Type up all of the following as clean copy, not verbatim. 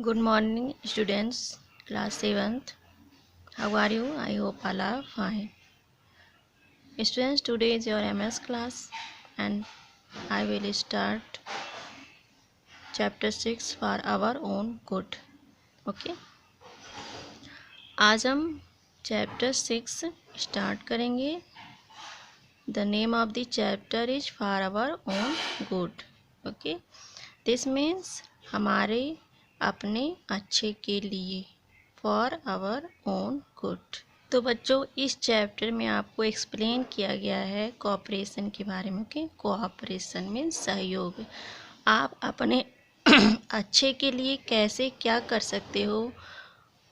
Good morning, students. Class 7th. How are you? I hope all are fine. Students, today is your MS class and I will start chapter 6 for our own good. Okay. आज हम chapter 6 start करेंगे. The name of the chapter is for our own good. Okay. This means हमारे अपने अच्छे के लिए. For our own good. तो बच्चों इस चैप्टर में आपको एक्सप्लेन किया गया है कोऑपरेशन के बारे में. ओके, कोऑपरेशन में सहयोग. आप अपने अच्छे के लिए कैसे क्या कर सकते हो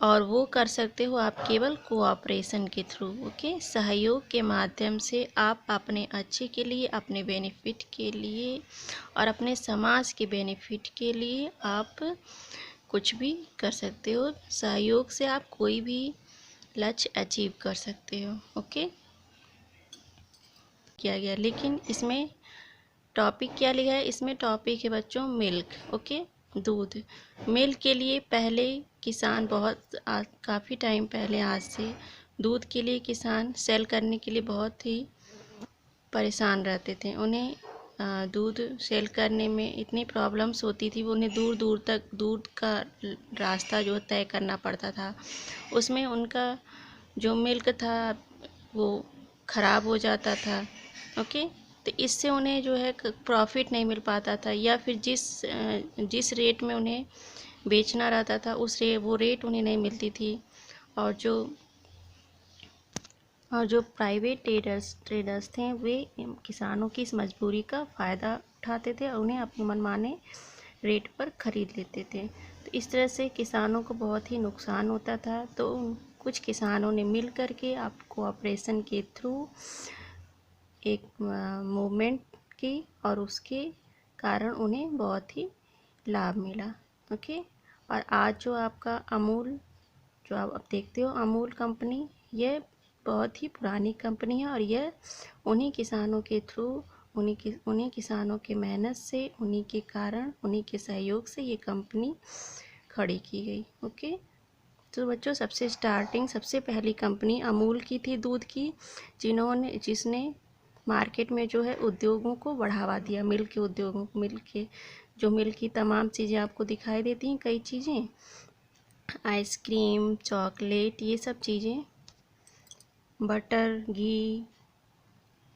और वो कर सकते हो आप केवल कोऑपरेशन के थ्रू. ओके, सहयोग के माध्यम से आप अपने अच्छे के लिए, अपने बेनिफिट के लिए और अपने समाज के बेनिफिट के लिए आप कुछ भी कर सकते हो. सहयोग से आप कोई भी लक्ष्य अचीव कर सकते हो. ओके, किया गया. लेकिन इसमें टॉपिक क्या लिखा है? इसमें टॉपिक है बच्चों मिल्क. ओके, दूध. मिल्क के लिए पहले किसान काफ़ी टाइम पहले, आज से दूध के लिए किसान सेल करने के लिए बहुत ही परेशान रहते थे. उन्हें दूध सेल करने में इतनी प्रॉब्लम्स होती थी. वो उन्हें दूर दूर तक दूध का रास्ता जो तय करना पड़ता था. उसमें उनका जो मिल्क था वो ख़राब हो जाता था. ओके, तो इससे उन्हें जो है प्रॉफिट नहीं मिल पाता था, या फिर जिस रेट में उन्हें बेचना रहता था वो रेट उन्हें नहीं मिलती थी. और जो प्राइवेट ट्रेडर्स थे वे किसानों की इस मजबूरी का फ़ायदा उठाते थे और उन्हें अपने मनमाने रेट पर ख़रीद लेते थे. तो इस तरह से किसानों को बहुत ही नुकसान होता था. तो कुछ किसानों ने मिल कर के आप कोऑपरेशन के थ्रू एक मूवमेंट की और उसके कारण उन्हें बहुत ही लाभ मिला. ओके, और आज जो आपका अमूल, जो आप देखते हो अमूल कंपनी, यह बहुत ही पुरानी कंपनी है और यह उन्हीं किसानों के थ्रू, उन्हीं किसानों के मेहनत से, उन्हीं के कारण, उन्हीं के सहयोग से ये कंपनी खड़ी की गई. ओके, तो बच्चों सबसे पहली कंपनी अमूल की थी दूध की, जिसने मार्केट में जो है उद्योगों को बढ़ावा दिया. मिल्क के उद्योगों को, मिल्क की तमाम चीज़ें आपको दिखाई देती हैं. कई चीज़ें, आइसक्रीम, चॉकलेट, ये सब चीज़ें, बटर, घी,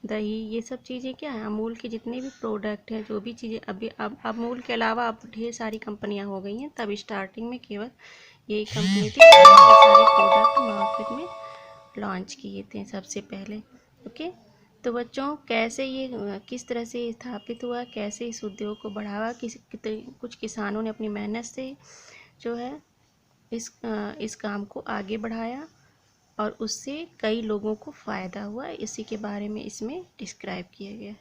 दही, ये सब चीज़ें क्या है, अमूल के जितने भी प्रोडक्ट हैं, जो भी चीज़ें अभी अब अमूल के अलावा अब ढेर सारी कंपनियां हो गई हैं. तब स्टार्टिंग में केवल यही कंपनी थी जो सारे प्रोडक्ट मार्केट में लॉन्च किए थे सबसे पहले. ओके, तो बच्चों कैसे ये किस तरह से स्थापित हुआ, कैसे इस उद्योग को बढ़ावा, कुछ किसानों ने अपनी मेहनत से जो है इस काम को आगे बढ़ाया और उससे कई लोगों को फ़ायदा हुआ. इसी के बारे में इसमें डिस्क्राइब किया गया.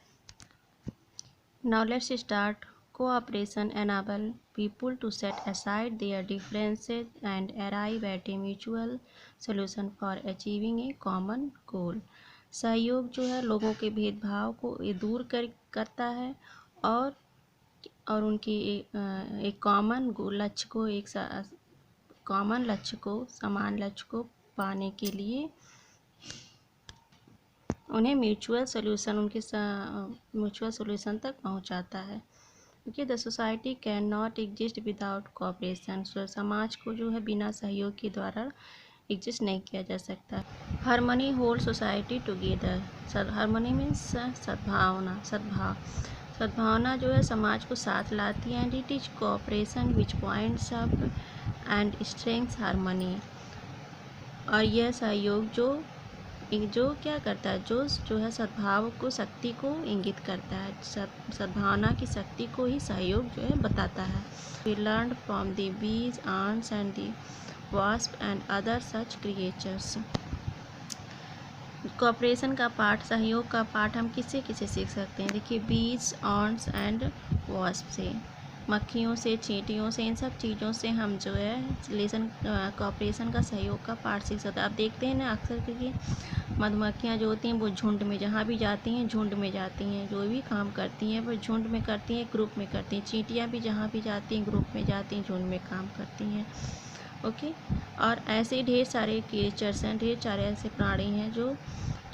Now let's start. Cooperation enable people to set aside their differences and arrive at a mutual solution for achieving a common goal. सहयोग जो है लोगों के भेदभाव को दूर करता है और उनकी एक कॉमन लक्ष्य को, समान लक्ष्य को पाने के लिए उन्हें म्यूचुअल सोल्यूशन तक पहुंचाता है. Okay, the society can not exist without cooperation. समाज को जो है बिना सहयोग के द्वारा एग्जिस्ट नहीं किया जा सकता. Harmony hold society together. Harmony means सद्भावना जो है समाज को साथ लाती है. And it is cooperation which points up and strengths harmony. और यह सहयोग जो क्या करता है, जो है सद्भाव को, शक्ति को इंगित करता है. सद्भावना की शक्ति को ही सहयोग जो है बताता है. We learn from the bees, ants and the wasp and other such creatures. Cooperation का पाठ, सहयोग का पाठ हम किससे सीख सकते हैं? देखिए, बीज, ants एंड वास्प से, मक्खियों से, चींटियों से, इन सब चीज़ों से हम जो है कोऑपरेशन का, सहयोग का पाठ सीख सकते हैं. आप देखते हैं ना अक्सर कि मधुमक्खियाँ जो होती हैं वो झुंड में जहाँ भी जाती हैं झुंड में जाती हैं, जो भी काम करती हैं वो झुंड में करती हैं, ग्रुप में करती हैं। चींटियाँ भी जहाँ भी जाती हैं ग्रुप में जाती हैं, झुंड में काम करती हैं। ओके, और ऐसे ढेर सारे क्रिएचर्स हैं, ढेर सारे ऐसे प्राणी हैं जो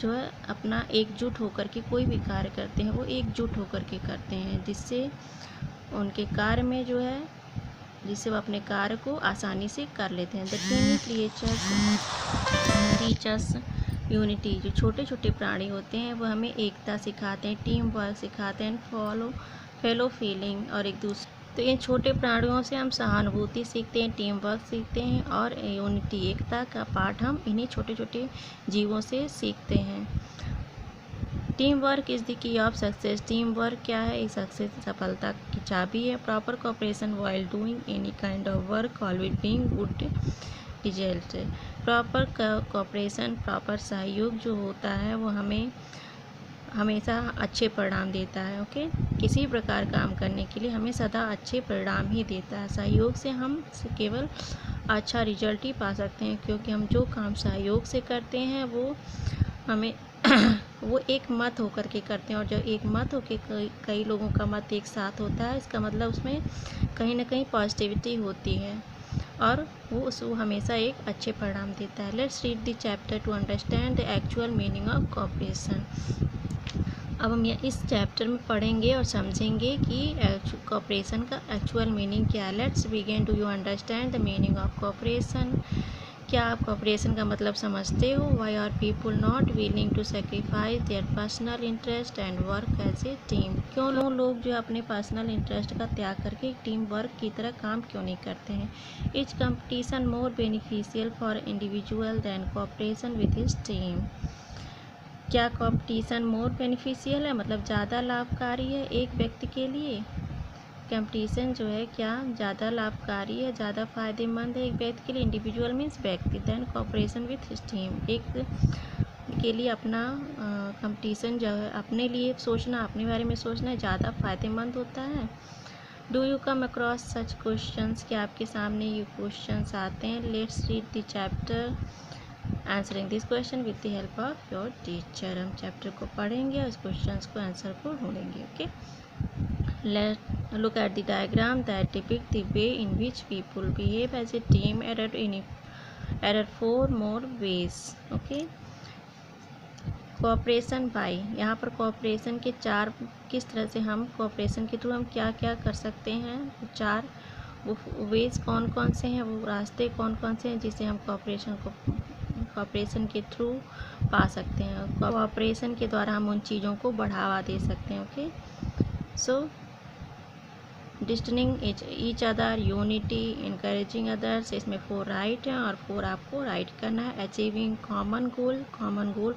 है अपना एकजुट होकर के कोई भी कार्य करते हैं, वो एकजुट होकर के करते हैं, जिससे उनके कार्य में जो है जिससे वो अपने कार्य को आसानी से कर लेते हैं। The tiny creatures teachers unity, जो छोटे छोटे प्राणी होते हैं वो हमें एकता सिखाते हैं, टीम वर्क सिखाते हैं, फेलो फीलिंग और एक दूसरे। तो इन छोटे प्राणियों से हम सहानुभूति सीखते हैं, टीम वर्क सीखते हैं और यूनिटी एकता का पाठ हम इन्हीं छोटे छोटे जीवों से सीखते हैं। Team work is the key of success. Team work क्या है? इस सक्सेस सफलता की चाबी है। Proper cooperation while doing any kind of work always being good result. Proper cooperation, proper सहयोग जो होता है वो हमें हमेशा अच्छे परिणाम देता है। ओके, किसी प्रकार काम करने के लिए हमें सदा अच्छे परिणाम ही देता है। सहयोग से हम केवल अच्छा रिजल्ट ही पा सकते हैं, क्योंकि हम जो काम सहयोग से करते हैं वो हमें वो एक मत होकर के करते हैं, और जब एक मत होकर कई लोगों का मत एक साथ होता है, इसका मतलब उसमें कहीं ना कहीं पॉजिटिविटी होती है और वो हमेशा एक अच्छे परिणाम देता है। Let's read the chapter two understand the actual meaning of cooperation. अब हम इस चैप्टर में पढ़ेंगे और समझेंगे कि कोऑपरेशन का एक्चुअल मीनिंग क्या है। Let's begin. Do you understand the meaning of cooperation? क्या आप कोऑपरेशन का मतलब समझते हो? Why are people not willing to sacrifice their personal interest and work as a team? क्यों लोग जो अपने पर्सनल इंटरेस्ट का त्याग करके टीम वर्क की तरह काम क्यों नहीं करते हैं? Is competition more beneficial for individual than cooperation with his team? क्या कंपटीशन मोर बेनिफिशियल है, मतलब ज़्यादा लाभकारी है एक व्यक्ति के लिए? कंपटीशन जो है क्या ज़्यादा लाभकारी है, ज़्यादा फ़ायदेमंद है एक व्यक्ति के लिए? इंडिविजुअल मीन्स व्यक्ति। Than cooperation with his team, एक के लिए अपना कंपटीशन जो है अपने लिए सोचना, अपने बारे में सोचना ज़्यादा फ़ायदेमंद होता है। Do you come across such questions? क्या आपके सामने ये क्वेश्चंस आते हैं? Let's read the chapter answering this question with the help of your teacher. हम चैप्टर को पढ़ेंगे और इस क्वेश्चन को आंसर को ढूंढेंगे। Okay, let look at the diagram that depict the way in which people behave as a team. Error 4 more ways. Okay, cooperation by, यहाँ पर कोऑपरेशन के चार, किस तरह से हम कोऑपरेशन के थ्रू हम क्या क्या कर सकते हैं, चार वो वेज कौन कौन से हैं, वो रास्ते कौन कौन से हैं जिससे हम कोऑपरेशन के थ्रू पा सकते हैं। कोऑपरेशन के द्वारा हम उन चीज़ों को बढ़ावा दे सकते हैं। Okay, so distancing each other, unity, encouraging others, इसमें 4 राइट हैं और 4 आपको राइट करना है। अचीविंग कॉमन गोल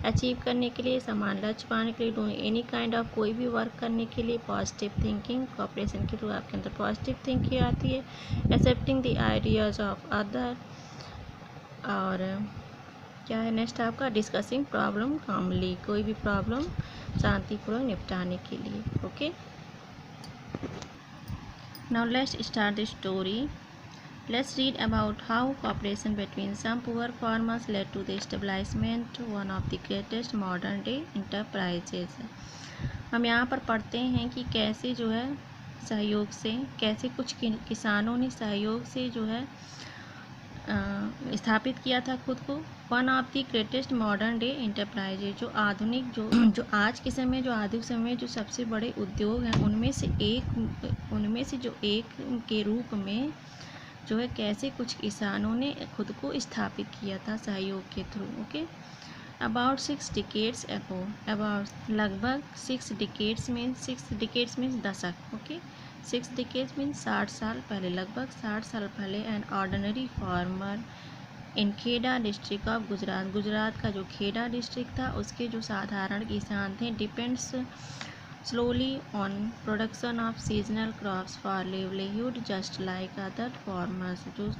अचीव करने के लिए, समान लक्ष्य पाने के लिए। डूइंग एनी काइंड ऑफ, कोई भी वर्क करने के लिए। पॉजिटिव थिंकिंग, कोऑपरेशन के थ्रू आपके अंदर पॉजिटिव थिंकिंग आती है। Accepting the ideas of other, और क्या है नेक्स्ट आपका? डिस्कसिंग प्रॉब्लम कामली, कोई भी प्रॉब्लम शांतिपूर्वक निपटाने के लिए। Okay, now let's start the story. Let's read about how cooperation between some poor farmers led to the establishment one of the greatest modern day enterprises. हम यहाँ पर पढ़ते हैं कि कैसे जो है सहयोग से, कैसे कुछ किसानों ने सहयोग से जो है स्थापित किया था खुद को। One of the greatest modern day enterprise, जो आधुनिक जो आज के समय, जो आधुनिक समय जो सबसे बड़े उद्योग हैं उनमें से जो एक के रूप में जो है कैसे कुछ किसानों ने खुद को स्थापित किया था सहयोग के through. Okay, about 6 decades ago, about लगभग 6 डिकेड्स मीन्स दशक। ओके, 6 डिकेड्स मीन्स 60 साल पहले, लगभग 60 साल पहले। An ordinary farmer in Kheda district of Gujarat का जो खेड़ा डिस्ट्रिक्ट था उसके जो साधारण किसान थे, depends slowly on production of seasonal crops for livelihood just like other farmers. जो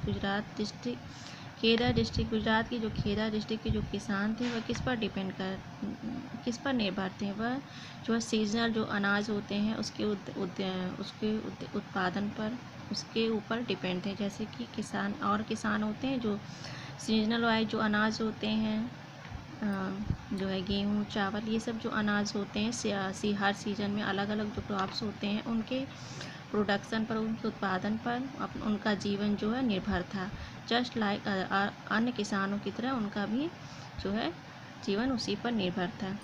खेड़ा डिस्ट्रिक्ट, गुजरात की जो खेड़ा डिस्ट्रिक्ट के जो किसान थे वह किस पर निर्भर थे? वह जो सीजनल जो अनाज होते हैं उसके उत्पादन पर, उसके ऊपर डिपेंड थे। जैसे कि किसान होते हैं जो सीजनल वाइज जो अनाज होते हैं जो है गेहूँ, चावल, ये सब जो अनाज होते हैं हर सीज़न में अलग अलग जो क्रॉप्स होते हैं उनके प्रोडक्शन पर, उनके उत्पादन पर उनका जीवन जो है निर्भर था। जस्ट लाइक अन्य किसानों की तरह उनका भी जो है जीवन उसी पर निर्भर था।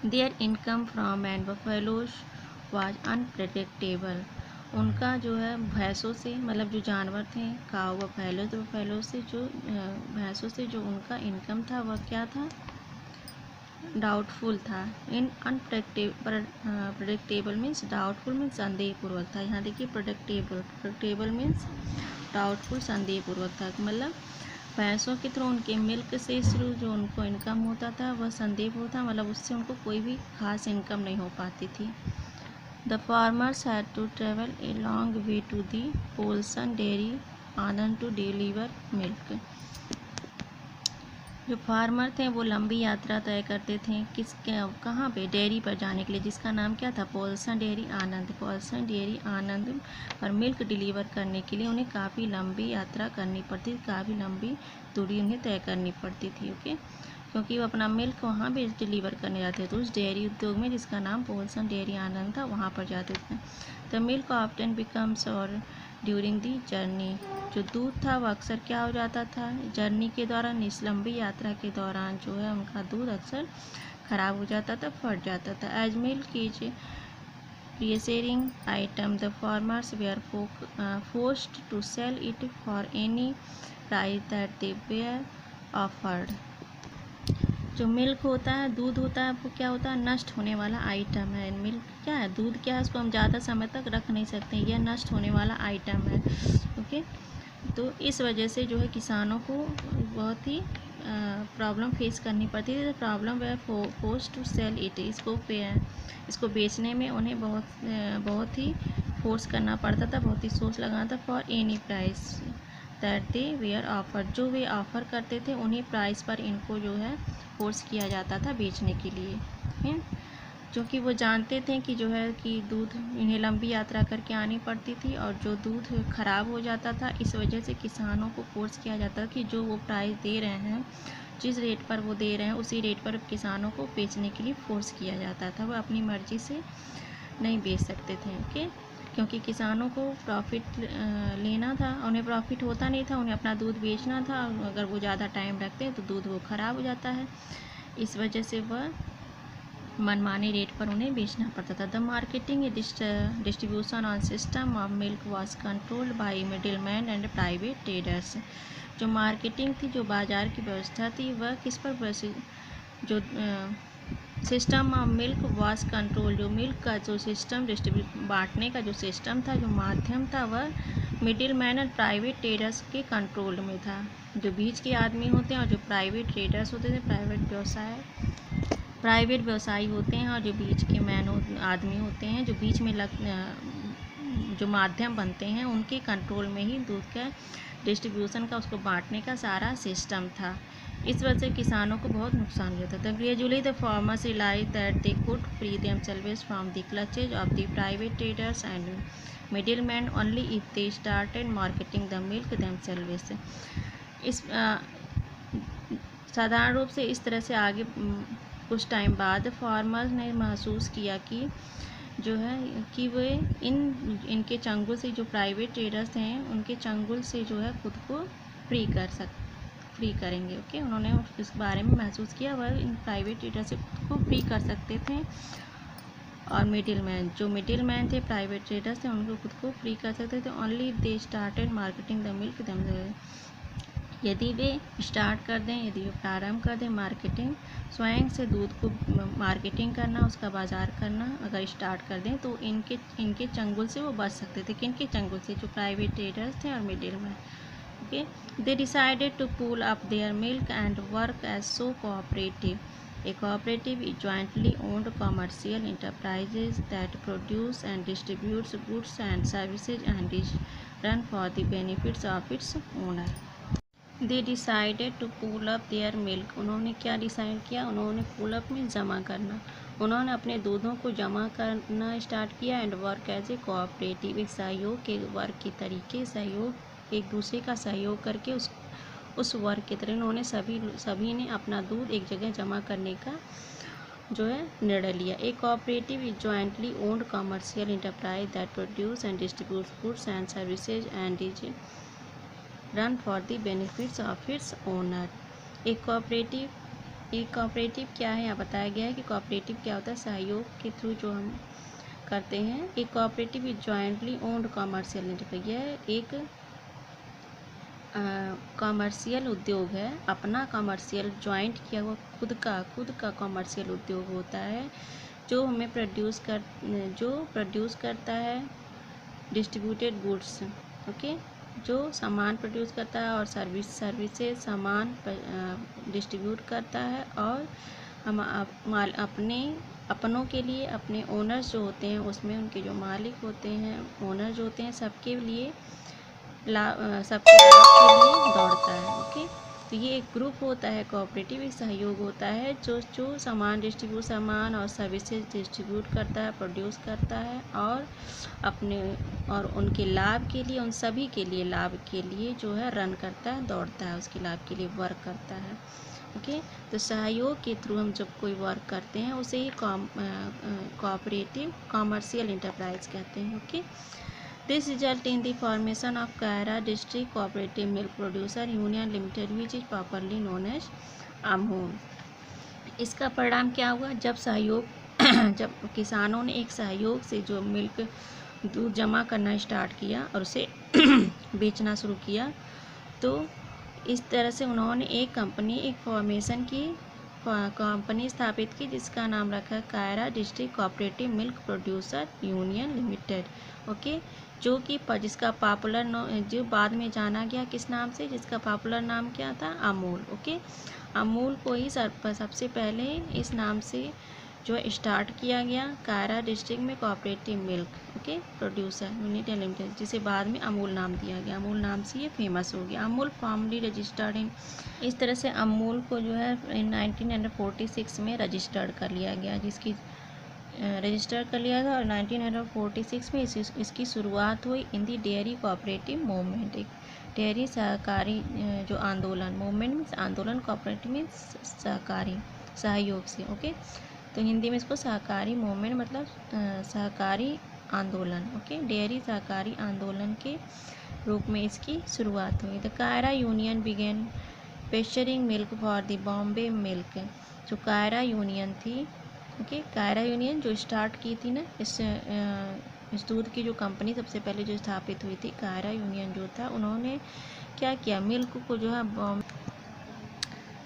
There income from and buffaloes was unpredictable. उनका जो है भैंसों से, मतलब जो जानवर थे काऊ बफेलो, तो बफेलो से जो भैंसों से जो उनका इनकम था वह क्या था, डाउटफुल था। इन प्रेडिक्टेबल मीन्स, डाउटफुल मीन्स संदेहपूर्वक था। यहाँ देखिए प्रेडिक्टेबल मीन्स डाउटफुल, संदेहपूर्वक था। मतलब भैंसों के थ्रू उनके मिल्क से शुरू जो उनको इनकम होता था वह संदेहपूर्वक था, मतलब उससे उनको कोई भी खास इनकम नहीं हो पाती थी। The farmers had to travel a long way to the Polson dairy Anand to deliver milk. जो फार्मर थे वो लंबी यात्रा तय करते थे कहाँ पे, डेयरी पर जाने के लिए, जिसका नाम क्या था, पोल्सन डेयरी आनंद पर मिल्क डिलीवर करने के लिए उन्हें काफ़ी लंबी यात्रा करनी पड़ती, काफ़ी लंबी दूरी उन्हें तय करनी पड़ती थी। ओके, क्योंकि वो अपना मिल्क वहाँ पे डिलीवर करने जाते थे, तो उस डेयरी उद्योग में जिसका नाम पोल्सन डेयरी आनंद था वहाँ पर जाते थे। द मिल्क ऑफ्टन बिकम्स और ड्यूरिंग दी जर्नी, जो दूध था वो अक्सर क्या हो जाता था, जर्नी के दौरान, इस लंबी यात्रा के दौरान जो है उनका दूध अक्सर ख़राब हो जाता था, फट जाता था। As milk is perishing item the farmers were forced to sell it for any price that they were offered. जो मिल्क होता है, दूध होता है, वो क्या होता है, नष्ट होने वाला आइटम है। मिल्क क्या है, दूध क्या है, उसको हम ज़्यादा समय तक रख नहीं सकते, यह नष्ट होने वाला आइटम है। ओके, तो इस वजह से जो है किसानों को बहुत ही प्रॉब्लम फेस करनी पड़ती थी। प्रॉब्लम वे फोर्स टू सेल इट, इसको बेचने में उन्हें बहुत ही फोर्स करना पड़ता था, बहुत ही सोच लगाना था। For any price that they were offer, जो वे ऑफ़र करते थे उन्हीं प्राइस पर इनको जो है फोर्स किया जाता था बेचने के लिए, क्योंकि वो जानते थे कि जो है कि दूध इन्हें लंबी यात्रा करके आनी पड़ती थी और जो दूध ख़राब हो जाता था, इस वजह से किसानों को फोर्स किया जाता था कि जो वो प्राइस दे रहे हैं, जिस रेट पर वो दे रहे हैं उसी रेट पर किसानों को बेचने के लिए फोर्स किया जाता था। वो अपनी मर्ज़ी से नहीं बेच सकते थे। ओके, क्योंकि किसानों को प्रॉफिट लेना था, उन्हें प्रॉफिट होता नहीं था, उन्हें अपना दूध बेचना था। अगर वो ज़्यादा टाइम रखते हैं तो दूध वो ख़राब हो जाता है, इस वजह से वह मनमाने रेट पर उन्हें बेचना पड़ता था। The marketing distribution on system of milk was controlled by middle man and private traders. जो मार्केटिंग थी, जो बाज़ार की व्यवस्था थी, वह किस पर, जो system of milk was control, जो मिल्क का जो सिस्टम बांटने का जो सिस्टम था, जो माध्यम था, वह मिडिल मैन और प्राइवेट ट्रेडर्स के कंट्रोल में था। जो बीच के आदमी होते हैं और जो प्राइवेट ट्रेडर्स होते थे, प्राइवेट व्यवसायी होते हैं, और जो बीच के आदमी होते हैं, जो बीच में जो माध्यम बनते हैं, उनके कंट्रोल में ही दूध का डिस्ट्रीब्यूशन का, उसको बांटने का सारा सिस्टम था। इस वजह से किसानों को बहुत नुकसान हुआ था। Gradually the farmers realize that they could free themselves from the clutches of the private traders and middle man only if they started marketing the milk themselves. इस साधारण रूप से इस तरह से आगे कुछ टाइम बाद फार्मर्स ने महसूस किया कि जो है कि वे इनके चंगुल से, जो प्राइवेट ट्रेडर्स हैं उनके चंगुल से जो है खुद को फ्री करेंगे। ओके, उन्होंने इस बारे में महसूस किया, वह इन प्राइवेट ट्रेडर से खुद को फ्री कर सकते थे। और मिडिल मैन थे, प्राइवेट ट्रेडर्स थे, उनको खुद को फ्री कर सकते थे। Only they started marketing the milk themselves, यदि वे स्टार्ट कर दें, यदि वे प्रारंभ कर दें मार्केटिंग, स्वयं से दूध को मार्केटिंग करना, उसका बाजार करना अगर स्टार्ट कर दें, तो इनके चंगुल से वो बच सकते थे। किनके चंगुल से, जो प्राइवेट ट्रेडर्स थे और middle man. Okay, they decided to pool up their milk and work as so cooperative. A cooperative is jointly owned commercial enterprises that produce and distributes goods and services and is run for the benefits of its owner. They decided to pool up their milk. उन्होंने क्या decide किया, उन्होंने pull up में जमा करना, उन्होंने अपने दूधों को जमा करना स्टार्ट किया। And work as a cooperative, एक सहयोग के वर्क के तरीके, सहयोग, एक दूसरे का सहयोग करके उस वर्क की तरह उन्होंने सभी ने अपना दूध एक जगह जमा करने का जो है निर्णय लिया। ए cooperative is jointly owned commercial enterprise that produce and distribute goods and services and is run for the benefits of its owner. एक कोऑपरेटिव क्या है, यहाँ बताया गया है कि कोऑपरेटिव क्या होता है, सहयोग के थ्रू जो हम करते हैं। एक cooperative is jointly owned commercial enterprise, यह एक कमर्शियल उद्योग है, अपना कमर्शियल जॉइंट किया हुआ खुद का कमर्शियल उद्योग होता है जो हमें प्रोड्यूस करता है डिस्ट्रीब्यूटेड गुड्स, ओके, जो सामान प्रोड्यूस करता है और सर्विसेज सामान डिस्ट्रीब्यूट करता है, और हम अपनों के लिए अपने ओनर्स जो होते हैं उसमें उनके जो मालिक होते हैं, ओनर जो होते हैं, सबके लिए लाभ के लिए दौड़ता है, ओके। तो ये एक ग्रुप होता है, कोऑपरेटिव एक सहयोग होता है जो सामान और सर्विसेज डिस्ट्रीब्यूट करता है, प्रोड्यूस करता है, और उनके लाभ के लिए, उन सभी के लिए लाभ के लिए जो है रन करता है, दौड़ता है, उसके लाभ के लिए वर्क करता है, ओके। तो सहयोग के थ्रू हम जब कोई वर्क करते हैं उसे ही कोऑपरेटिव कमर्शियल इंटरप्राइज कहते हैं, okay. This result in the formation of Kaira District Cooperative Milk Producer Union Limited, which is popularly known as AMUL। इसका परिणाम क्या हुआ, जब किसानों ने एक सहयोग से जो दूध जमा करना स्टार्ट किया और उसे बेचना शुरू किया, तो इस तरह से उन्होंने एक कंपनी स्थापित की जिसका नाम रखा Kaira district cooperative milk producer union limited, okay. जिसका जो बाद में जाना गया किस नाम से, जिसका पॉपुलर नाम क्या था, अमूल, ओके। अमूल को ही सबसे पहले इस नाम से जो स्टार्ट किया गया, कायरा डिस्ट्रिक्ट में cooperative milk, okay, producer unit limited, जिसे बाद में अमूल नाम दिया गया। अमूल नाम से ये फेमस हो गया। अमूल फॉर्मली रजिस्टर्ड इन, इस तरह से अमूल को जो है 1946 में रजिस्टर्ड कर लिया गया, रजिस्टर कर लिया था, और 1946 में इसकी शुरुआत हुई इन दी डेयरी कोऑपरेटिव मूवमेंट, एक डेयरी सहकारी जो आंदोलन, मूवमेंट मीन्स आंदोलन, कोऑपरेटिव मीन्स सहकारी, सहयोग से, ओके। तो हिंदी में इसको सहकारी मूवमेंट मतलब सहकारी आंदोलन, ओके, डेयरी सहकारी आंदोलन के रूप में इसकी शुरुआत हुई। The Kaira union began pasteurising milk for the Bombay milk, जो कायरा यूनियन थी, ओके, कायरा यूनियन जो स्टार्ट की थी ना, इस दूध की जो कंपनी सबसे पहले जो स्थापित हुई थी, कायरा यूनियन जो था, उन्होंने क्या किया, मिल्क को जो है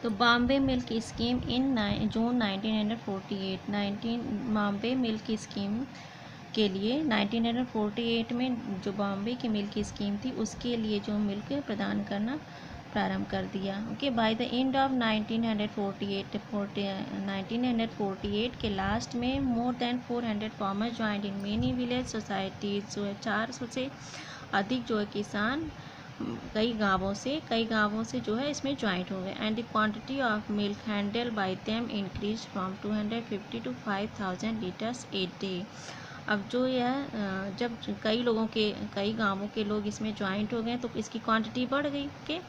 Bombay milk scheme in June 1948 Bombay milk scheme के लिए 1948 में जो बॉम्बे की मिल्क स्कीम थी उसके लिए जो मिल्क प्रदान करना प्रारंभ कर दिया, okay. By the end of 1948 के लास्ट में more than 400 farmers joined in many village societies, जो है 400 से अधिक जो है किसान कई गांवों से जो है इसमें ज्वाइंट हो गए। And the quantity of milk handle bye them increase from 250 to 5000 litres a day. अब जो यह जब कई गांवों के लोग इसमें ज्वाइंट हो गए तो इसकी क्वांटिटी बढ़ गई, ओके।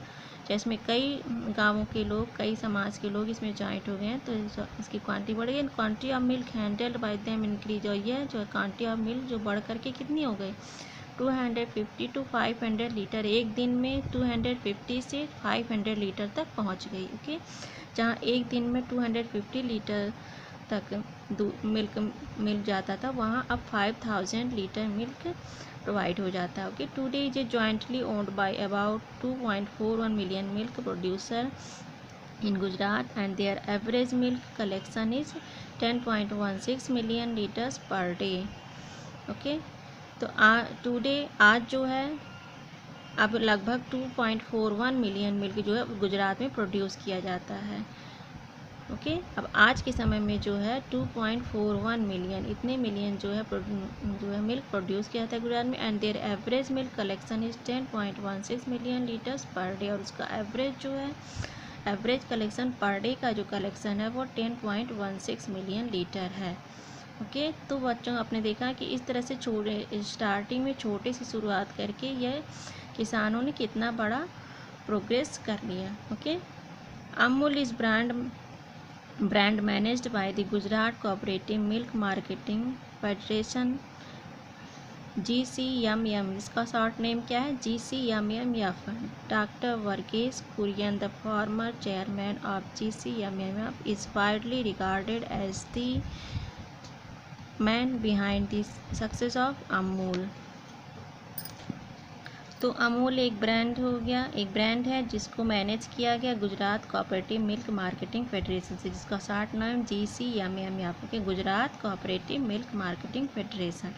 जिसमें कई गांवों के लोग, कई समाज के लोग इसमें ज्वाइंट हो गए हैं तो इसकी क्वांटिटी बढ़ गई। Quantity of milk handled by them increase, और यह जो क्वांटिटी ऑफ मिल्क जो बढ़ करके कितनी हो गई, 250 to 500 लीटर, एक दिन में 250 से 500 लीटर तक पहुंच गई, ओके। जहां एक दिन में 250 लीटर तक मिल्क मिल जाता था, वहां अब 5000 लीटर मिल्क प्रोवाइड हो जाता है, okay. Today is jointly owned by about 2.41 million milk producer in Gujarat and their average milk collection is 10.16 million liters per day, okay। तो आज जो है अब लगभग 2.41 मिलियन मिल्क जो है गुजरात में प्रोड्यूस किया जाता है, ओके। अब आज के समय में जो है 2.41 मिलियन, इतने मिलियन जो है मिल्क प्रोड्यूस किया जाता है गुजरात में। And there average milk collection is 10.16 million litres per day, और उसका एवरेज कलेक्शन पर डे का जो कलेक्शन है वो 10.16 मिलियन लीटर है, ओके। तो बच्चों आपने देखा कि इस तरह से स्टार्टिंग में छोटे से शुरुआत करके यह किसानों ने कितना बड़ा प्रोग्रेस कर लिया। Okay, Amul is brand managed by the Gujarat cooperative milk marketing federation, GCMM, इसका शॉर्ट नेम क्या है, GCMMF। Doctor Verghese Kurien, the former chairman of GCMMF, is widely regarded as the man behind the success of Amul. तो अमूल एक brand हो गया, एक brand है जिसको मैनेज किया गया Gujarat cooperative milk marketing federation से, जिसका शॉर्ट नाम GCMMF के Gujarat cooperative milk marketing federation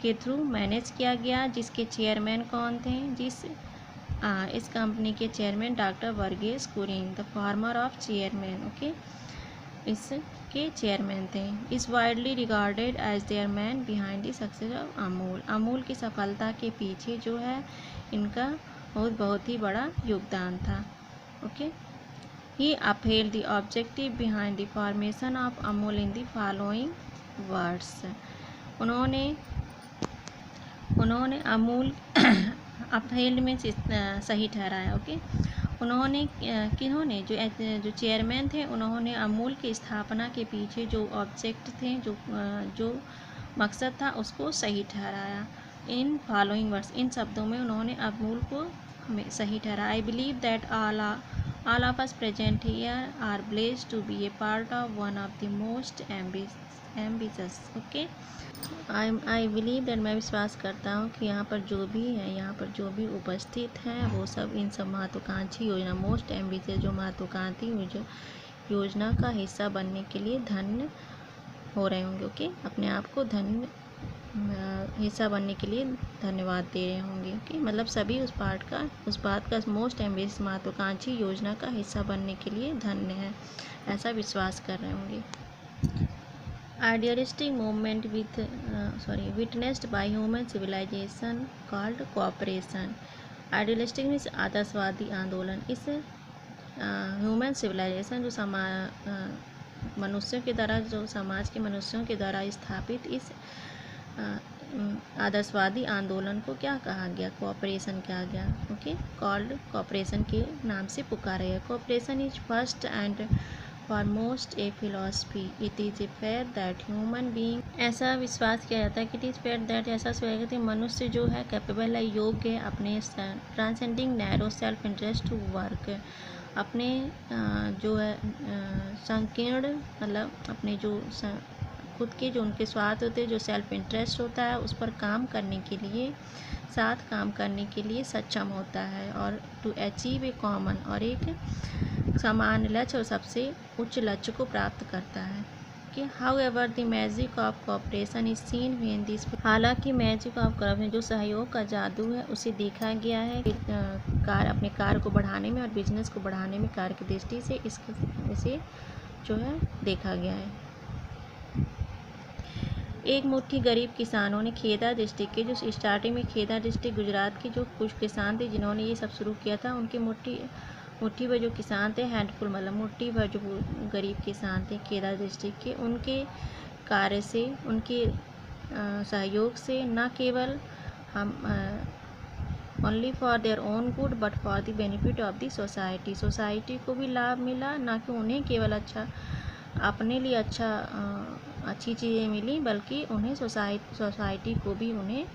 के थ्रू मैनेज किया गया, जिसके चेयरमैन कौन थे, इस कंपनी के chairman doctor Verghese Kurien, the former of chairman. Okay, इसके चेयरमैन थे। Is widely regarded as there man behind the success of Amul. Amul की सफलता के पीछे जो है इनका बहुत ही बड़ा योगदान था। Okay, he upheld the objective behind the formation of Amul in the following words. उन्होंने अमूल अपहेल्ड में सही ठहराया। ओके, उन्होंने किन्होंने जो चेयरमैन थे, उन्होंने अमूल की स्थापना के पीछे जो ऑब्जेक्ट थे, जो मकसद था, उसको सही ठहराया। इन फॉलोइंग वर्ड्स, इन शब्दों में उन्होंने अमूल को हमें सही ठहराया। I believe that all of us present here are blessed to be a part of one of the most ambitious। Okay, I believe that, मैं विश्वास करता हूँ कि यहाँ पर जो भी है, यहाँ पर जो भी उपस्थित हैं, वो सब इन सब महत्वाकांक्षी योजना, मोस्ट एम्बिशियस, जो महत्वाकांक्षी योजना का हिस्सा बनने के लिए धन्य हो रहे होंगे। ओके, अपने आप को धन्य हिस्सा बनने के लिए धन्यवाद दे रहे होंगे। ओके, मतलब सभी उस बात का मोस्ट एम्बिशियस, महत्वाकांक्षी योजना का हिस्सा बनने के लिए धन्य है, ऐसा विश्वास कर रहे होंगे। Idealistic movement witnessed by human civilization called cooperation। Idealistic means आदर्शवादी आंदोलन। इस ह्यूमन सिविलाइजेशन, जो मनुष्यों के द्वारा, जो समाज के मनुष्यों के द्वारा स्थापित इस आदर्शवादी आंदोलन को क्या कहा गया, कोऑपरेशन कहा गया। ओके, कॉल्ड कोऑपरेशन के नाम से पुकारा गया। Cooperation is first and foremost A philosophy. It is a fair that human being, ऐसा विश्वास किया जाता है कि इट इज़ फेयर दैट, ऐसा सोचा कि मनुष्य जो है कैपेबल है, योग्य है, अपने transcending narrow self interest to work, अपने जो है संकीर्ण, मतलब अपने जो खुद के जो उनके स्वार्थ होते हैं, जो सेल्फ इंटरेस्ट होता है, उस पर काम करने के लिए सक्षम होता है, और टू अचीव ए कॉमन, और एक समान लक्ष्य और सबसे उच्च लक्ष्य को प्राप्त करता है। कि however the magic of cooperation is seen when this, हालांकि मैजिक ऑफ कोऑपरेशन, जो सहयोग का जादू है, उसे देखा गया है कि अपने कार्य को बढ़ाने में और बिजनेस को बढ़ाने में कार्य की दृष्टि से इसे जो है देखा गया है। एक मुट्ठी गरीब किसानों ने खेदा डिस्ट्रिक्ट के, जो स्टार्टिंग में खेदा डिस्ट्रिक्ट गुजरात के जो कुछ किसान थे जिन्होंने ये सब शुरू किया था, उनके मुट्ठी भर जो किसान थे, हैंडफुल मतलब मुट्ठी भर जो गरीब किसान थे खेदा डिस्ट्रिक्ट के, उनके कार्य से, उनके सहयोग से, न केवल हम only for their own good but for the benefit of the society को भी लाभ मिला, ना कि उन्हें केवल अपने लिए अच्छी चीज़ें मिली, बल्कि उन्हें सोसाइटी को भी, उन्हें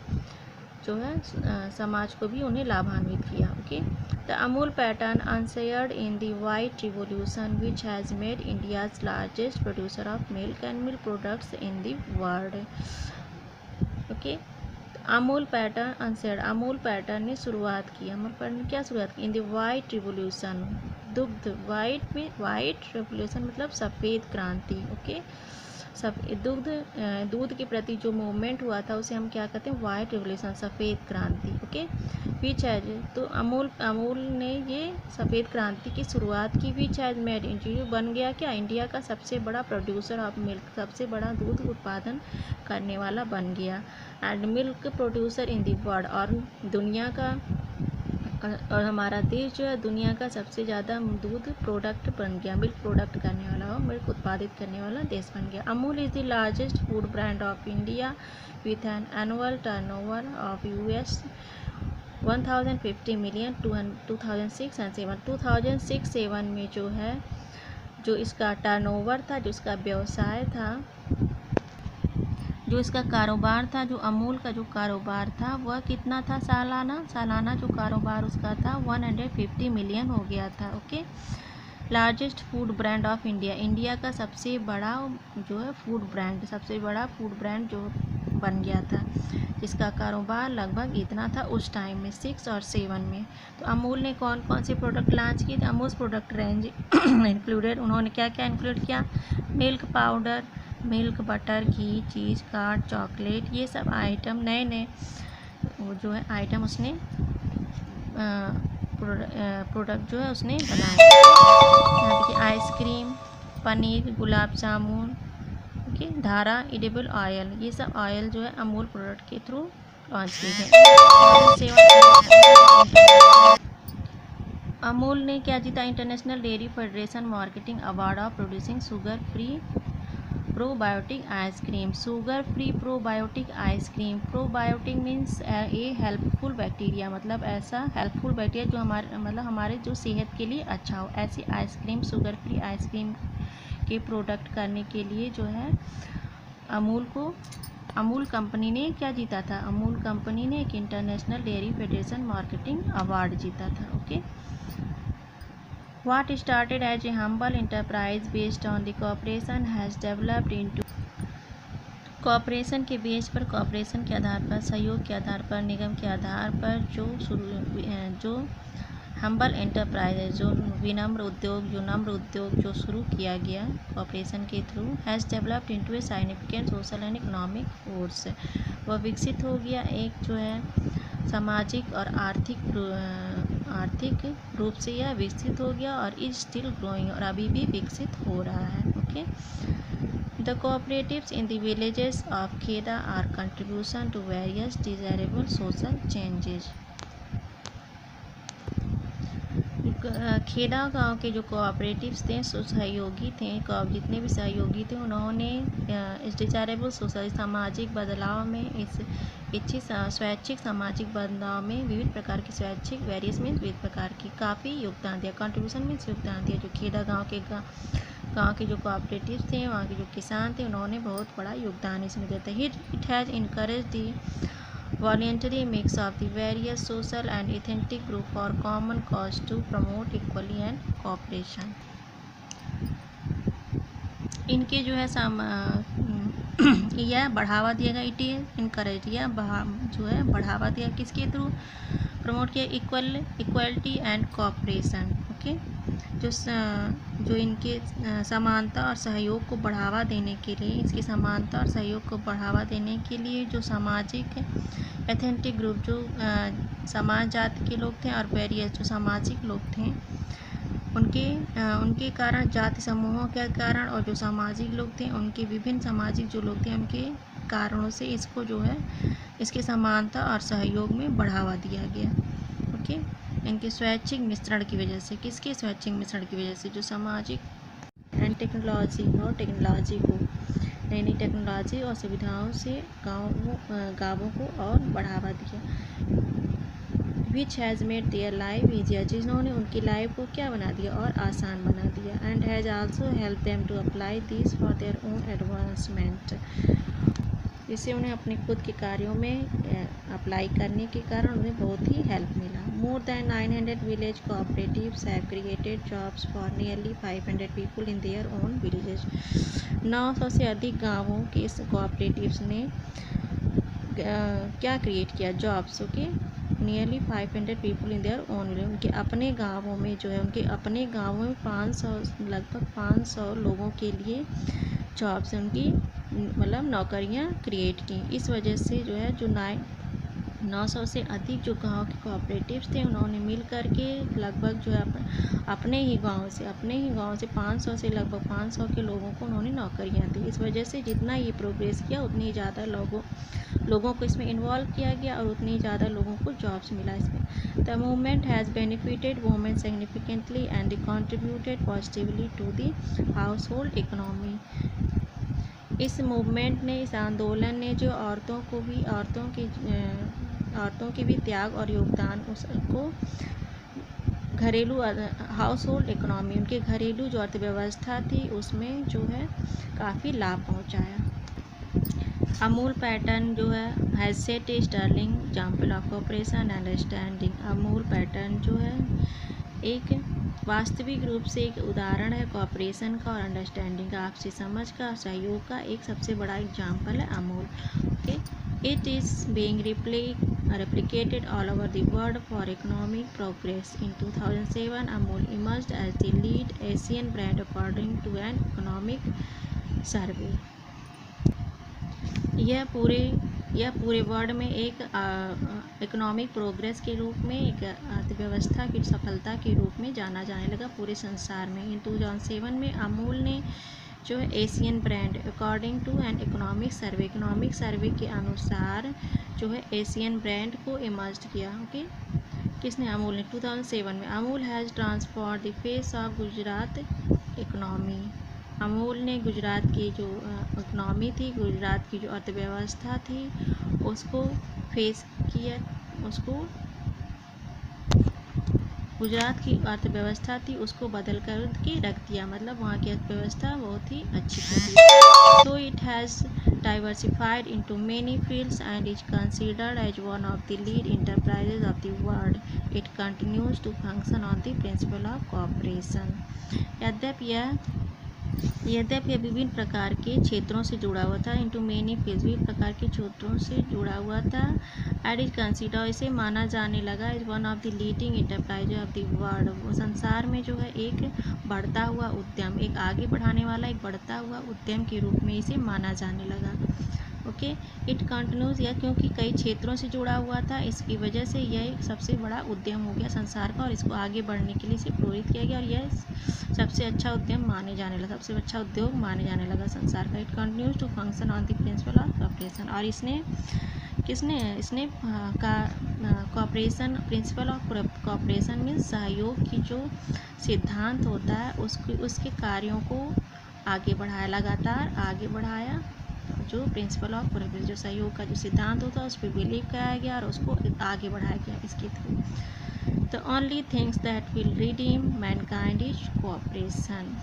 जो है समाज को भी उन्हें लाभान्वित किया। Okay, the Amul pattern unshared in the white revolution which has made India's largest producer of milk and milk products in the world. Okay, Amul pattern unshared, Amul pattern ने शुरुआत की, अमूल पैटर्न ने क्या शुरुआत की, इन द वाइट रिवोल्यूशन, दुग्ध, white में, white revolution मतलब सफ़ेद क्रांति। ओके, दूध के प्रति जो मूवमेंट हुआ था उसे हम क्या कहते हैं, वाइट रिवोल्यूशन, सफ़ेद क्रांति। ओके, विच हैज, तो अमूल ने ये सफ़ेद क्रांति की शुरुआत की। विच हैज मेड, जो बन गया क्या, इंडिया का सबसे बड़ा प्रोड्यूसर ऑफ मिल्क, सबसे बड़ा दूध उत्पादन करने वाला बन गया, and milk producer in the world, और दुनिया का, और हमारा देश जो है दुनिया का सबसे ज़्यादा दूध प्रोडक्ट बन गया, मिल्क प्रोडक्ट करने वाला और मिल्क उत्पादित करने वाला देश बन गया। Amul is the largest food brand of India with an annual turnover of 1050 million 2006 and 7 2006-7 में जो है जो इसका टर्नओवर था, जो इसका व्यवसाय था, जो इसका कारोबार था, जो अमूल का जो कारोबार था वह कितना था सालाना जो कारोबार उसका था 150 मिलियन हो गया था। Okay. Largest food brand of India, India का सबसे बड़ा जो है फूड ब्रांड, सबसे बड़ा फूड ब्रांड जो बन गया था, जिसका कारोबार लगभग इतना था उस टाइम में 6 और 7 में। तो अमूल ने कौन कौन से प्रोडक्ट लॉन्च किए थे? अमूल प्रोडक्ट रेंज इंक्लूडेड, उन्होंने क्या क्या इंक्लूड किया? मिल्क पाउडर, मिल्क बटर, घी, चीज़, कार्ड, चॉकलेट, ये सब आइटम नए नए वो जो है आइटम उसने प्रोडक्ट जो है उसने बनाया। यहाँ देखिए आइसक्रीम, पनीर, गुलाब जामुन, ओके, धारा, एडिबल ऑयल, ये सब ऑयल जो है अमूल प्रोडक्ट के थ्रू लॉन्च किए गए। अमूल ने क्या जीता? International dairy federation marketing award of producing sugar free probiotic ice cream. Sugar free probiotic ice cream, probiotic means A helpful bacteria, मतलब ऐसा हेल्पफुल बैक्टीरिया जो हमारे जो सेहत के लिए अच्छा हो, ऐसी आइसक्रीम, शुगर फ्री आइसक्रीम के प्रोडक्ट करने के लिए जो है अमूल कंपनी ने क्या जीता था? अमूल कंपनी ने एक international dairy federation marketing award जीता था। Okay. What started as a humble enterprise based on the cooperation has developed into cooperation के बेस पर, कॉपरेशन के आधार पर, सहयोग के आधार पर, निगम के आधार पर जो हम्बल एंटरप्राइज है, जो विनम्र उद्योग, जो नम्र उद्योग जो शुरू किया गया कॉपरेशन के through, has developed into a significant social and economic force, वह विकसित हो गया एक जो है सामाजिक और आर्थिक रूप से यह विकसित हो गया और इज स्टिल ग्रोइंग, और अभी भी विकसित हो रहा है। Okay. The cooperatives in the villages of Kheda are contribution to various desirable social changes. Kheda गांव के जो कोऑपरेटिव्स थे, सहयोगी थे, जितने भी सहयोगी थे, उन्होंने इस डिजायरेबल सोशल सामाजिक बदलाव में, इस इच्छित स्वैच्छिक सामाजिक बदलाव में विविध प्रकार की स्वैच्छिक वेरियस मीन्स विविध प्रकार की काफ़ी योगदान दिया। कंट्रीब्यूशन मीन्स योगदान दिया। जो खेदा गांव के जो कोऑपरेटिव्स थे, वहाँ के जो किसान थे, उन्होंने बहुत बड़ा योगदान इसमें दिया था। It has encourage the voluntary mix of the various social and ethnic group for common cause to promote equality and cooperation। इनके जो है यह बढ़ावा दिया गया, इट इज इनकरेज, यह जो है बढ़ावा दिया किसके थ्रू? प्रमोट किया इक्वलिटी एंड कोऑपरेशन। ओके। जो इनके समानता और सहयोग को बढ़ावा देने के लिए, इसकी समानता और सहयोग को बढ़ावा देने के लिए जो सामाजिक एथेंटिक ग्रुप, जो समाज जाति के लोग थे, और वेरियस जो सामाजिक लोग थे, उनके कारण, जाति समूहों के कारण, और जो सामाजिक लोग थे उनके विभिन्न सामाजिक जो लोग थे उनके कारणों से इसको जो है इसकी समानता और सहयोग में बढ़ावा दिया गया। ओके। इनके स्वैच्छिक मिश्रण की वजह से, किसके स्वैच्छिक मिश्रण की वजह से? जो सामाजिक एंड टेक्नोलॉजी को, नई नई टेक्नोलॉजी और सुविधाओं से गाँवों को और बढ़ावा दिया। Which has made their life easier, जिन्होंने उनकी लाइफ को क्या बना दिया? और आसान बना दिया। And has also help them to apply this for their own advancement, जिससे उन्हें अपने खुद के कार्यों में अप्लाई करने के कारण उन्हें बहुत ही हेल्प मिला। More than 900 village cooperatives have created jobs for nearly 500 people in their own villages. 900 से अधिक गाँवों के कोऑपरेटिव्स ने क्या क्रिएट किया? Jobs. Okay. Nearly 500 people in their own village, उनके अपने गाँवों में जो है, उनके अपने गाँवों में 500 लगभग 500 लोगों के लिए जॉब्स, उनकी मतलब नौकरियां क्रिएट की। इस वजह से जो है जो 900 से अधिक जो गांव के कोऑपरेटिव्स थे, उन्होंने मिल कर के लगभग जो है अपने ही गांव से 500 से लगभग 500 के लोगों को उन्होंने नौकरियां दी। इस वजह से जितना ये प्रोग्रेस किया, उतनी ही ज़्यादा लोगों को इसमें इन्वॉल्व किया गया और उतनी ज़्यादा लोगों को जॉब्स मिला इसमें। The movement has benefited women significantly and contributed positively to the household economy. इस मूवमेंट ने, इस आंदोलन ने जो औरतों औरतों के भी त्याग और योगदान उसको घरेलू हाउस होल्ड इकोनॉमी, उनके घरेलू जो अर्थव्यवस्था थी उसमें जो है काफ़ी लाभ पहुंचाया। अमूल पैटर्न जो है has set a sterling example of cooperation understanding. Amul pattern जो है एक वास्तविक रूप से एक उदाहरण है कोऑपरेशन का और अंडरस्टैंडिंग का, आपसी समझ का और सहयोग का एक सबसे बड़ा एग्जाम्पल है Amul. Okay, it is being replicated all over the world for economic progress. In 2007, Amul emerged as the lead Asian brand according to an economic survey. यह पूरे वर्ल्ड में एक इकोनॉमिक प्रोग्रेस के रूप में, एक अर्थव्यवस्था की सफलता के रूप में जाना जाने लगा पूरे संसार में। इन 2007 में अमूल ने जो है Asian brand according to an economic survey के अनुसार जो है एशियन ब्रांड को इमर्ज किया। ओके, किसने? अमूल ने 2007 में। Amul has transform the face of Gujarat economy. Amul ने गुजरात की जो इकोनॉमी थी, गुजरात की जो अर्थव्यवस्था थी उसको फेस किया, उसको गुजरात की अर्थव्यवस्था थी उसको बदल कर के रख दिया, मतलब वहाँ की अर्थव्यवस्था बहुत ही अच्छी थी। So it has diversified into many fields and is considered as one of the lead enterprises of the world. It continues to function on the principle of cooperation. यद्यपि यह विभिन्न प्रकार के क्षेत्रों से जुड़ा हुआ था, इंटू मेनी फील्ड्स, विभिन्न प्रकार के क्षेत्रों से जुड़ा हुआ था। एंड इज कंसिडर, इसे माना जाने लगा is one of the leading enterprise of the world, संसार में जो है एक बढ़ता हुआ उद्यम, एक आगे बढ़ाने वाला एक बढ़ता हुआ उद्यम के रूप में इसे माना जाने लगा। ओके, इट कंटिन्यूज, या क्योंकि कई क्षेत्रों से जुड़ा हुआ था इसकी वजह से यह एक सबसे बड़ा उद्यम हो गया संसार का, और इसको आगे बढ़ने के लिए इसे प्रेरित किया गया और यह सबसे अच्छा उद्यम माने जाने लगा, सबसे अच्छा उद्योग माने जाने लगा संसार का। It continues to function on the principle of cooperation, और इसने कॉपरेशन, प्रिंसिपल ऑफ कॉपरेशन में सहयोग की जो सिद्धांत होता है उसके कार्यों को आगे बढ़ाया, लगातार आगे बढ़ाया। जो प्रिंसिपल ऑफ कोऑपरेशन, जो सहयोग का जो सिद्धांत होता है उस पर बिलीव कराया गया और उसको आगे बढ़ाया गया इसके through. The only things that will redeem Mankind is cooperation.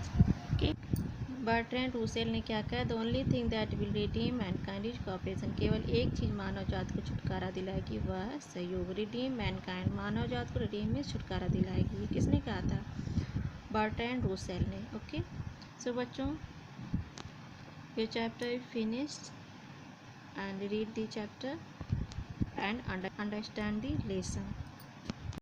Okay, Bertrand Russell ने क्या कहा? The only thing that will redeem Mankind is cooperation, केवल एक चीज़ मानव जात को छुटकारा दिलाएगी, वह सहयोग। रिडीम मैनकाइंड, मानव जात को रिडीम में छुटकारा दिलाएगी, ये किसने कहा था? बर्ट्रैंड रूसेल ने। ओके, सो बच्चों, your chapter is finished, and read the chapter and understand the lesson.